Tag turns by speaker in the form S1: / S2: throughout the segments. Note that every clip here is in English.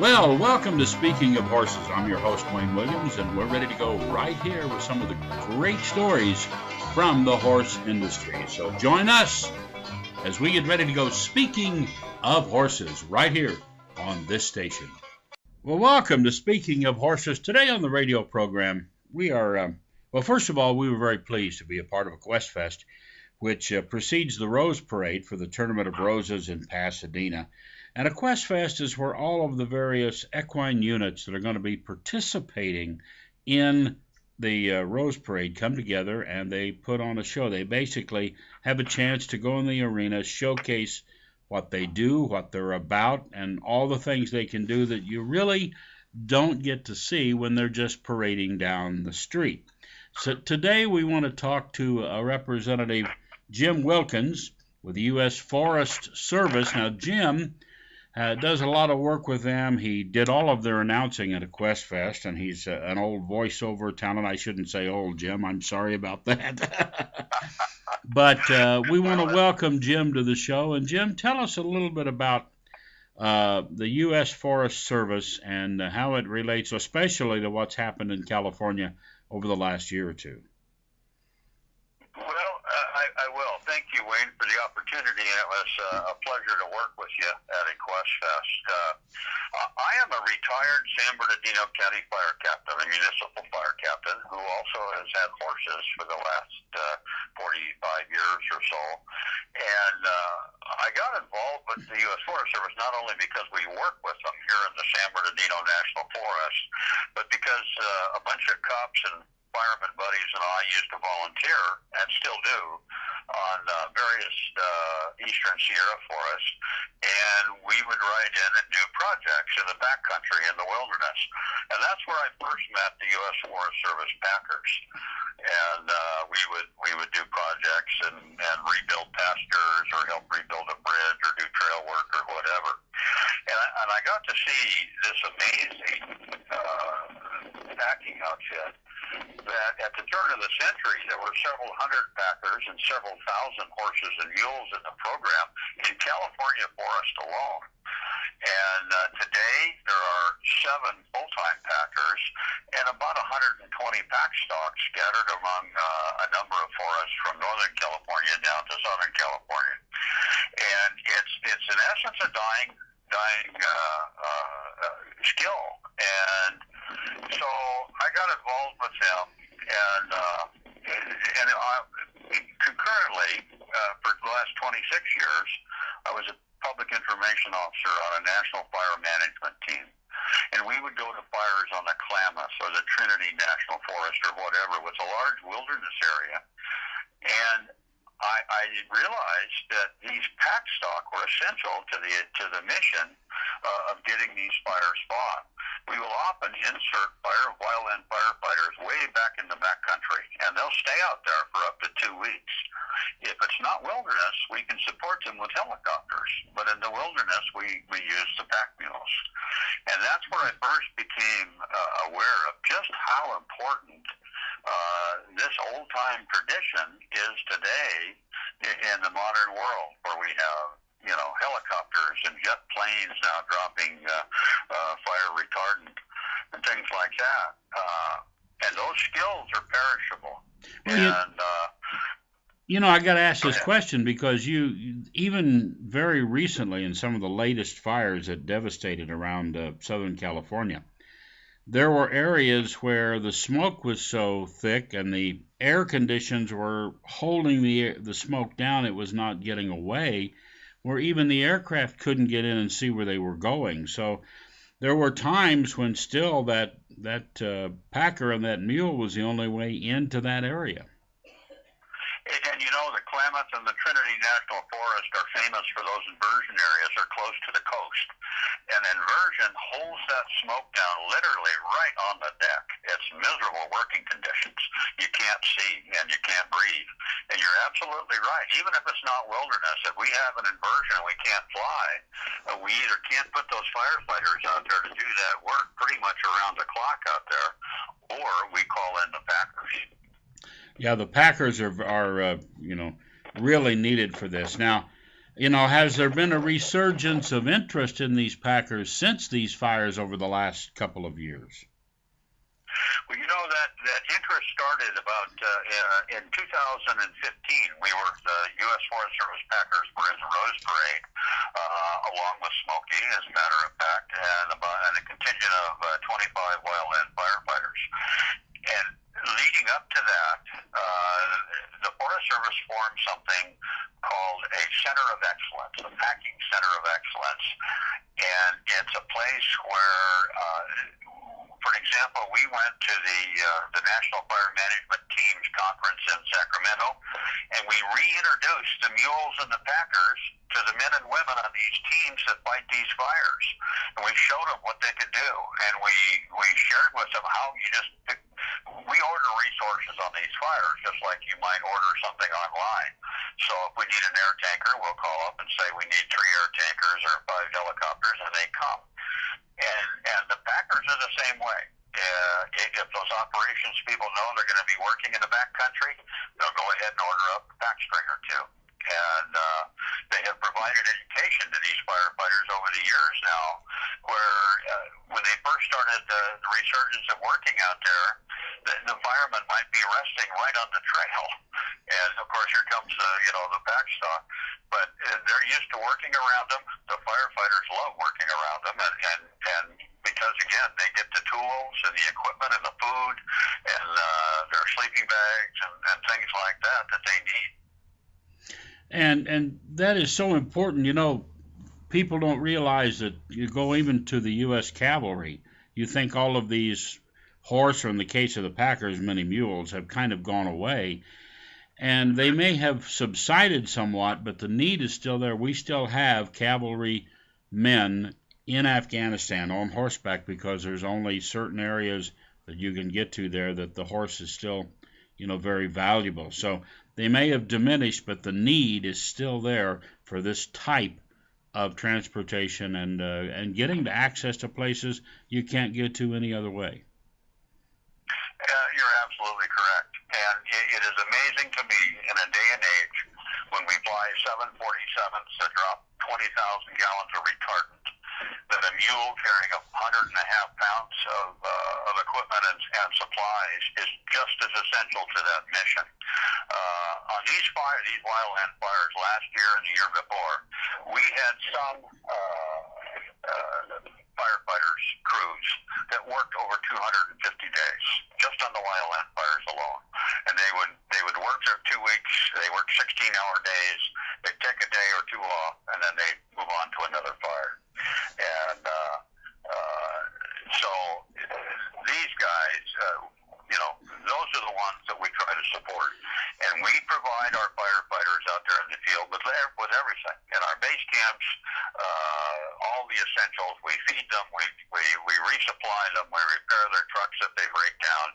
S1: Well, welcome to Speaking of Horses. I'm your host, Wayne Williams, and we're ready to go right here with some of the great stories from the horse industry. So join us as we get ready to go Speaking of Horses right here on this station. Well, welcome to Speaking of Horses. Today on the radio program, we are, first of all, we were very pleased to be a part of Equestfest, which precedes the Rose Parade for the Tournament of Roses in Pasadena. And Equestfest is where all of the various equine units that are going to be participating in the Rose Parade come together and they put on a show. They basically have a chance to go in the arena, showcase what they do, what they're about, and all the things they can do that you really don't get to see when they're just parading down the street. So today we want to talk to a representative, Jim Wilkins, with the U.S. Forest Service. Now, Jim does a lot of work with them. He did all of their announcing at Equestfest, and he's an old voiceover talent. I shouldn't say old, Jim. I'm sorry about that. But we want to welcome Jim to the show. And, Jim, tell us a little bit about the U.S. Forest Service and how it relates, especially to what's happened in California over the last year or two.
S2: I will. Thank you, Wayne, for the opportunity. It was a pleasure to work with you at Equestfest. I am a retired San Bernardino County fire captain, a municipal fire captain, who also has had horses for the last 45 years or so. And I got involved with the U.S. Forest Service not only because we work with them here in the San Bernardino National Forest, but because a bunch of cops and fireman buddies and I used to volunteer, and still do, on various eastern Sierra forests, and we would ride in and do projects in the backcountry in the wilderness. And that's where I first met the U.S. Forest Service packers. And we would do projects and rebuild pastures or help rebuild a bridge or do trail work or whatever. And I got to see this amazing packing outfit that at the turn of the century there were several hundred packers and several thousand horses and mules in the program in California forest alone. And today there are 7 full-time packers and about 120 pack stocks scattered among a number of forests from Northern California down to Southern California. And it's in essence a dying skill. And so I got involved with them, and concurrently, for the last 26 years, I was a public information officer on a national fire management team. And we would go to fires on the Klamath or the Trinity National Forest or whatever. It was a large wilderness area. And I realized that these pack stock were essential to the mission of getting these fires fought. We will often insert wildland firefighters way back in the backcountry, and they'll stay out there for up to 2 weeks. If it's not wilderness, we can support them with helicopters, but in the wilderness, we use the pack mules. And that's where I first became aware of just how important this old-time tradition is today in the modern world, where we have helicopters and jet planes now dropping fire retardant and things like that. And those skills are perishable.
S1: Well, I got to ask this question because you even very recently in some of the latest fires that devastated around Southern California, there were areas where the smoke was so thick and the air conditions were holding the smoke down, it was not getting away, where even the aircraft couldn't get in and see where they were going. So there were times when still that packer and that mule was the only way into that area.
S2: And the Klamath and the Trinity National Forest are famous for those inversion areas. They're close to the coast. And inversion holds that smoke down literally right on the deck. It's miserable working conditions. You can't see and you can't breathe. And you're absolutely right. Even if it's not wilderness, if we have an inversion and we can't fly, we either can't put those firefighters out there to do that work pretty much around the clock out there, or we call in the packers.
S1: Yeah, the packers are really needed for this. Now, Has there been a resurgence of interest in these packers since these fires over the last couple of years?
S2: Well, that interest started about in 2015. We were the U.S. Forest Service Packers were in the Rose Parade, along with Smokey, as a matter of fact, and a contingent of 25 wildland firefighters. And leading up to that, the Forest Service formed something called a Center of Excellence, a Packing Center of Excellence, and it's a place where for example, we went to the National Fire Management Teams Conference in Sacramento, and we reintroduced the mules and the packers to the men and women on these teams that fight these fires. And we showed them what they could do, and we shared with them how we order resources on these fires, just like you might order something online. So if we need an air tanker, we'll call up and say we need 3 air tankers or 5 helicopters, and they come. And the packers are the same way. If those operations people know they're going to be working in the back country, they'll go ahead and order up a pack string or 2. And they have provided education to these firefighters over the years now, where when they first started the resurgence of working out there, the firemen might be resting right on the trail. And of course, here comes the pack stock. But they're used to working around them. The firefighters love working around them, and because again, they get the tools and the equipment and the food and their sleeping bags and things like that they need.
S1: And that is so important. People don't realize that you go even to the U.S. cavalry. You think all of these horse, or in the case of the packers, many mules, have kind of gone away. And they may have subsided somewhat, but the need is still there. We still have cavalry men in Afghanistan on horseback because there's only certain areas that you can get to there that the horse is still, very valuable. So they may have diminished, but the need is still there for this type of transportation and getting to access to places you can't get to any other way.
S2: You're absolutely correct. And it is amazing to me in a day and age when we fly 747s that drop 20,000 gallons of retardant, that a mule carrying 1.5 pounds of equipment and supplies is just as essential to that mission. On these wildland fires last year and the year before, we had some firefighters crews that worked over 250 days just on the wildland fires alone, and they would work their 2 weeks. They worked 16-hour days. They'd take a day or 2 off, and then they move on to another fire. And so these guys, those are the ones that we try to support, and we provide our firefighters out there in the field with everything. In our base camps, all the essentials, we feed them, we resupply them, we repair their trucks if they break down,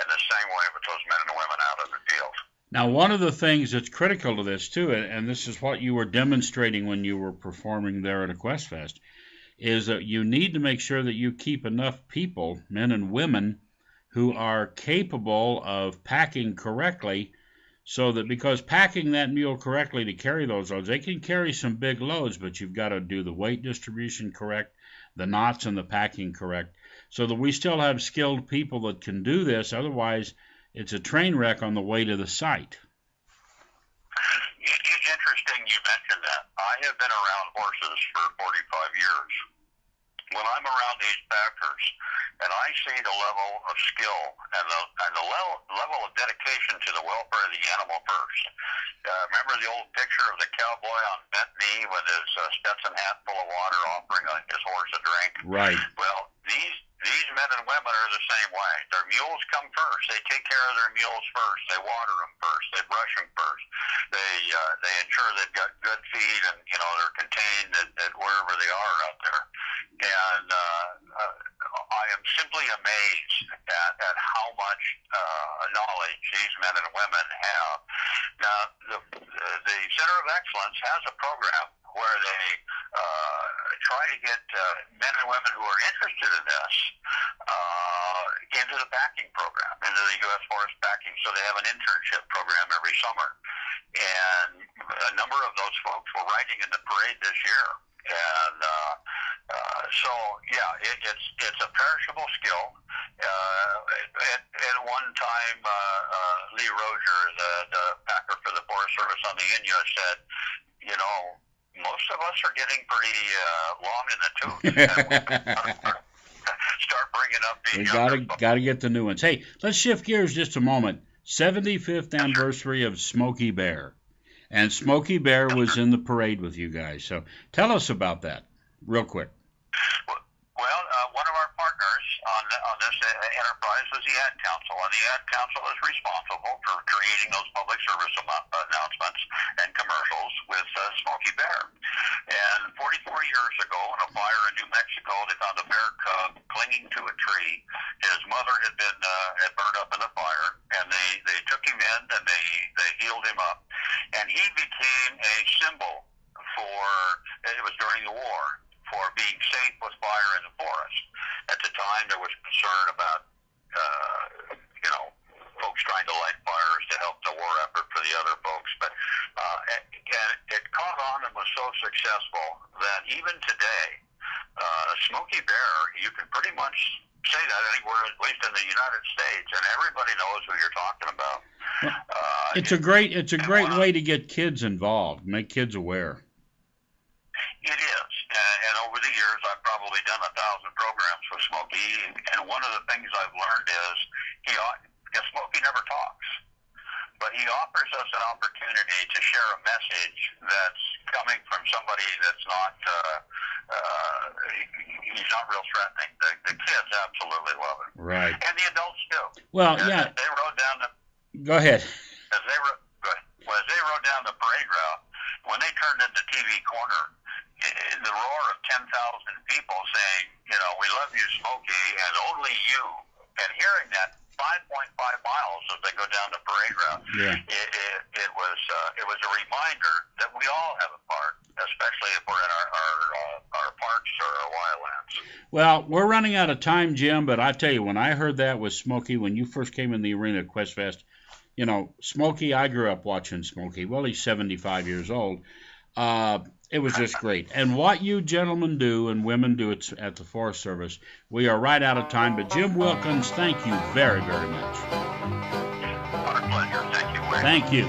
S2: and the same way with those men and women out in the field.
S1: Now, one of the things that's critical to this, too, and this is what you were demonstrating when you were performing there at Equestfest, is that you need to make sure that you keep enough people, men and women, who are capable of packing correctly, so that because packing that mule correctly to carry those loads, they can carry some big loads, but you've got to do the weight distribution correct, the knots and the packing correct, so that we still have skilled people that can do this. Otherwise, it's a train wreck on the way to the site.
S2: It's interesting you mentioned that. I have been around horses for 45 years. When I'm around these packers and I see the level of skill and the level of dedication to the welfare of the animal first. Remember the old picture of the cowboy on bent knee with his Stetson hat full of water offering his horse a drink?
S1: Right.
S2: Well, these men and women are the same way. Their mules come first. They take care of their mules first. They water them first. They brush them first. They ensure they've got good feed and they're contained at wherever they are out there. And I am simply amazed at how much knowledge these men and women have. Now, the Center of Excellence has a program where they try to get men and women who are interested in this into the packing program, into the U.S. Forest packing. So they have an internship program every summer. and a number of those folks were riding in the parade this year. And so, yeah, it's a perishable skill. At one time, Lee Rozier, the packer for the Forest Service on the Inyo, said, you know, most of us are getting pretty long in the tooth. Start bringing up the
S1: We gotta get the new ones. Hey, let's shift gears just a moment. 75th anniversary of Smokey Bear. And Smokey Bear was in the parade with you guys. So tell us about that, real quick.
S2: Well, one of our partners on this enterprise was the Ad Council, and the Ad Council is responsible for creating those public service announcements and commercials with Smokey Bear. And 44 years ago, in a fire in New Mexico, they found a bear cub clinging to a tree. His mother had burned up in the fire, and they took him in and they healed him up, and he became a symbol for. It was during the war. For being safe with fire in the forest. At the time, there was concern about, folks trying to light fires to help the war effort for the other folks. But and it caught on and was so successful that even today, Smokey Bear, you can pretty much say that anywhere, at least in the United States, and everybody knows who you're talking about.
S1: It's a great way to get kids involved, make kids aware.
S2: It is, and over the years, I've probably done 1,000 programs with Smokey, and one of the things I've learned is Smokey never talks, but he offers us an opportunity to share a message that's coming from somebody that's not, he's not real threatening. The kids absolutely love it.
S1: Right.
S2: And the adults do.
S1: Well,
S2: yeah. They rode down
S1: Go ahead.
S2: As they rode down the parade route, when they turned into TV Corner, the roar of 10,000 people saying, we love you, Smokey, and only you, and hearing that 5.5 miles as they go down the parade route, it was a reminder that we all have a part, especially if we're in our parks or our wildlands.
S1: Well, we're running out of time, Jim, but I tell you, when I heard that with Smokey, when you first came in the arena at Equestfest, Smokey, I grew up watching Smokey. Well, he's 75 years old. It was just great. And what you gentlemen do and women do at the Forest Service, we are right out of time. But Jim Wilkins, thank you very, very much.
S2: Our pleasure. Thank you, Wayne.
S1: Thank you.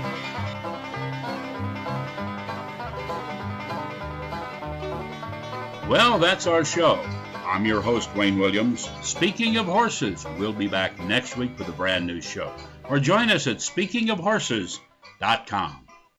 S1: Well, that's our show. I'm your host, Wayne Williams. Speaking of horses, we'll be back next week with a brand new show. Or join us at speakingofhorses.com.